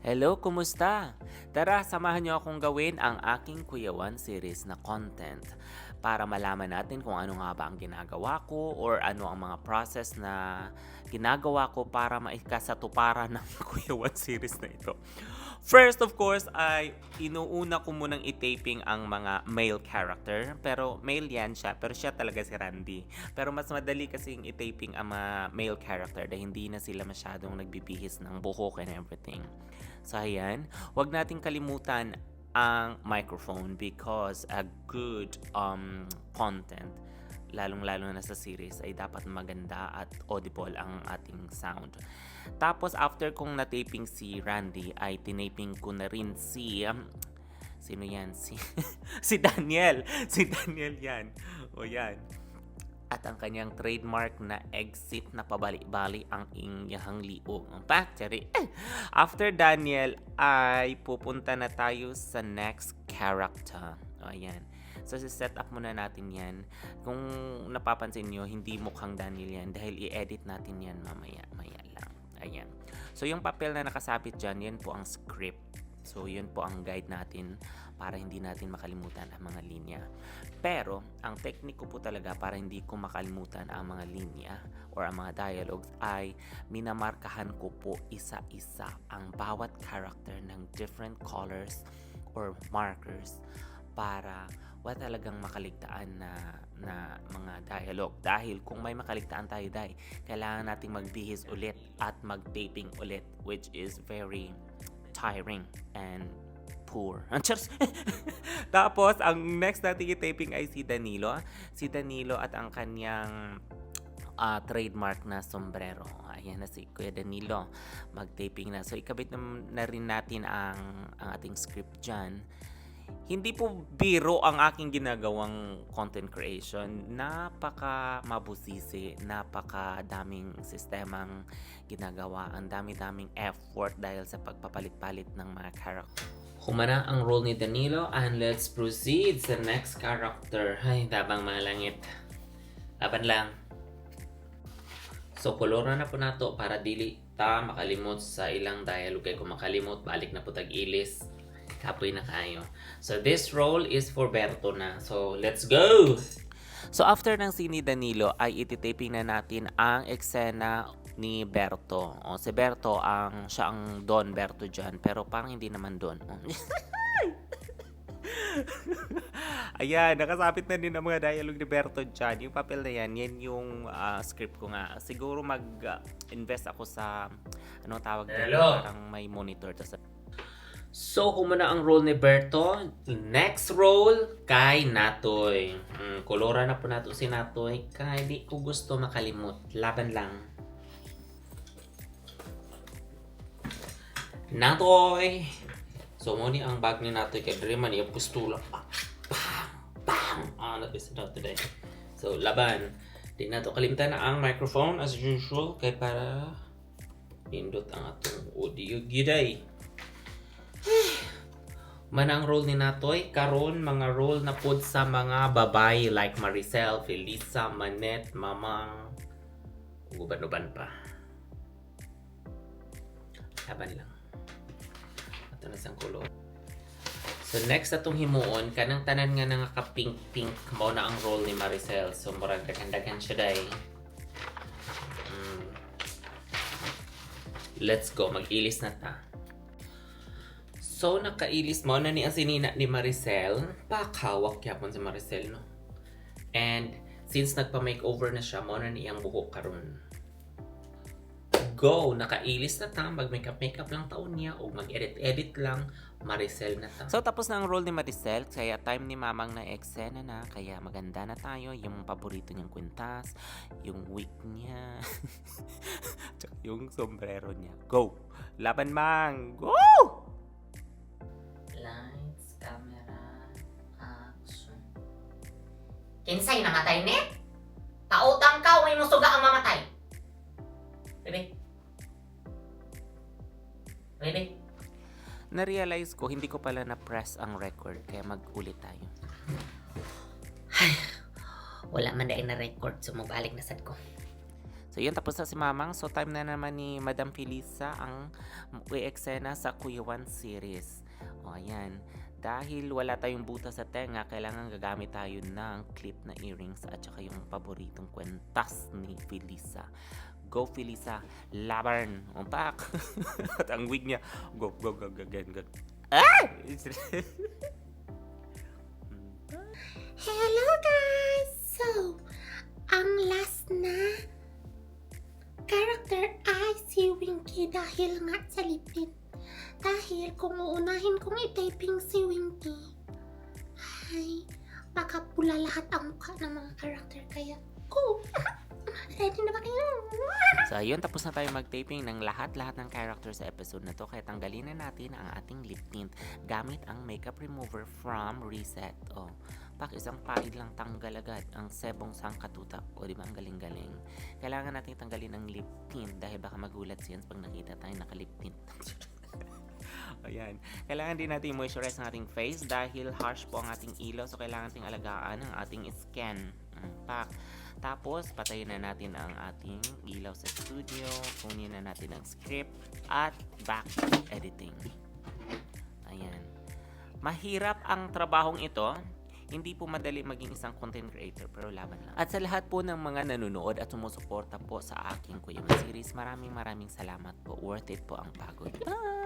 Hello, kumusta? Tara, samahan niyo akong gawin ang aking Kuya One series na content para malaman natin kung ano nga ba ang ginagawa ko or ano ang mga process na ginagawa ko para maikasatuparan ng Kuya One series na ito. First, of course, ay inuuna ko munang i-taping ang mga male character. Pero male yan siya, pero siya talaga si Randy. Pero mas madali kasing i-taping ang mga male character dahil hindi na sila masyadong nagbibihis ng buhok and everything. So ayan, wag nating kalimutan ang microphone because a good content lalong-lalo na sa series ay dapat maganda at audible ang ating sound. Tapos after kong na-taping si Randy ay tinaping ko na rin si sino yan? Si Daniel. Si Daniel yan. O yan. At ang kanyang trademark na exit na pabali-bali ang inyahang liog. Factory. After Daniel ay pupunta na tayo sa next character. O ayan. So, set up muna natin yan. Kung napapansin nyo, hindi mukhang Daniel yan dahil i-edit natin yan mamaya lang. Ayan. So, yung papel na nakasabit dyan, yan po ang script. So, yun po ang guide natin para hindi natin makalimutan ang mga linya. Pero, ang tekniko po talaga para hindi ko makalimutan ang mga linya or ang mga dialogues ay minamarkahan ko po isa-isa ang bawat character ng different colors or markers para wala talagang makaligtaan na mga dialogue. Dahil kung may makaligtaan tayo, kailangan nating magbihis ulit at mag-taping ulit, which is very tiring and poor. Tapos, ang next nating i-taping ay si Danilo. Si Danilo at ang kanyang trademark na sombrero. Ayan na si Kuya Danilo. Mag-taping na. So, ikabit na rin natin ang ating script dyan. Hindi po biro ang aking ginagawang content creation. Napaka mabusisi, napaka daming sistemang ginagawa, ang dami-daming effort dahil sa pagpapalit-palit ng mga character. Humana ang role ni Danilo and let's proceed sa next character. Ay, dabang mga langit. Laban lang. So, kolora na po nato para dili ta makalimot sa ilang dialogue. Kaya kung makalimot, balik na po tag-ilis. Kapoy na kayo. So, this role is for Berto na. So, let's go! So, after ng scene ni Danilo, ay ititaping na natin ang eksena ni Berto. O, si Berto, siya ang Don Berto dyan. Pero parang hindi naman Don. Ayan, nakasapit na din ang mga dialogue ni Berto dyan. Yung papel na yan yung script ko nga. Siguro mag-invest ako sa, anong tawag dito? Parang may monitor. So, kung muna ang role ni Berto, next role kay Natoy. Kolora na po nato si Natoy. Kaya di ko gusto makalimot. Laban lang. Natoy! So, muni ang bag ni Natoy kay Dreaman. Yung pustula. Bam! Napis na today. So, laban. Di na to kalimtan na ang microphone as usual. Kaya para pindot ang atong audio giday. Manang role ni Natoy karon mga role na pod sa mga babae like Maricel, Felisa, Manette, Mamang uban-uban pa. Laban lang. Ato na sang kulot. So next atong himuon kanang tanan nga naka-pink mao na ang role ni Maricel. So murag dagan siya day. Let's go, mag-ilis na ta. So, nakailis mo na ni ang sinina ni Maricel. Pakawak yapon si Maricel, no? And, since nagpa-makeover na siya, mo na niyang buhok karon. Go! Nakailis na ta. Mag-makeup lang taon niya o mag-edit lang. Maricel na ta. So, tapos na ang role ni Maricel. Kaya time ni Mamang na eksena na. Kaya maganda na tayo. Yung paborito niyang kwintas. Yung wig niya. Yung sombrero niya. Go! Laban, Mang! Go! Lights, camera, action. Kinsay namatay ni? Pautang ka, may musuga ang mamatay. Bebe. Bebe. Na-realize ko, hindi ko pala na-press ang record. Kaya mag-ulit tayo. Ay, wala man dahil na record, so mabalik na sad ko. So yun, tapos na si Mamang. So time na naman ni Madam Felisa ang eksena sa Kuyawan series. O ayan. Dahil wala tayong butas sa tenga, kailangan gagamit tayo ng clip na earrings at saka yung paboritong kwentas ni Felisa. Go Felisa, laban! Umpak! At ang wig niya, go, go, go, go, go, go. Ah! Hello guys! So, ang last na character ay si Winky dahil nga sa lip tint. Dahil kung uunahin kong i-typing si Winky, ay baka pula lahat ang mukha ng mga character. Kaya, go! Ready na ba kayo? So ayun, tapos na tayo mag-taping ng lahat-lahat ng character sa episode na to. Kaya tanggalin na natin ang ating lip tint gamit ang makeup remover from Reset. O, isang paid lang tanggal agad ang sebong sangkatutak. O, di ba? Ang galing-galing. Kailangan natin tanggalin ang lip tint dahil baka magulat siya pag nakita tayo naka-lip tint. Ayan. Kailangan din natin moisturize ang ating face dahil harsh po ang ating ilaw. So, kailangan nating alagaan ang ating skin. Tapos, patayin na natin ang ating ilaw sa studio. Kunin na natin ang script at back editing. Ayan. Mahirap ang trabahong ito. Hindi po madali maging isang content creator, pero laban lang. At sa lahat po ng mga nanonood at sumusuporta po sa aking Kuyawan series, maraming salamat po. Worth it po ang pagod. Bye!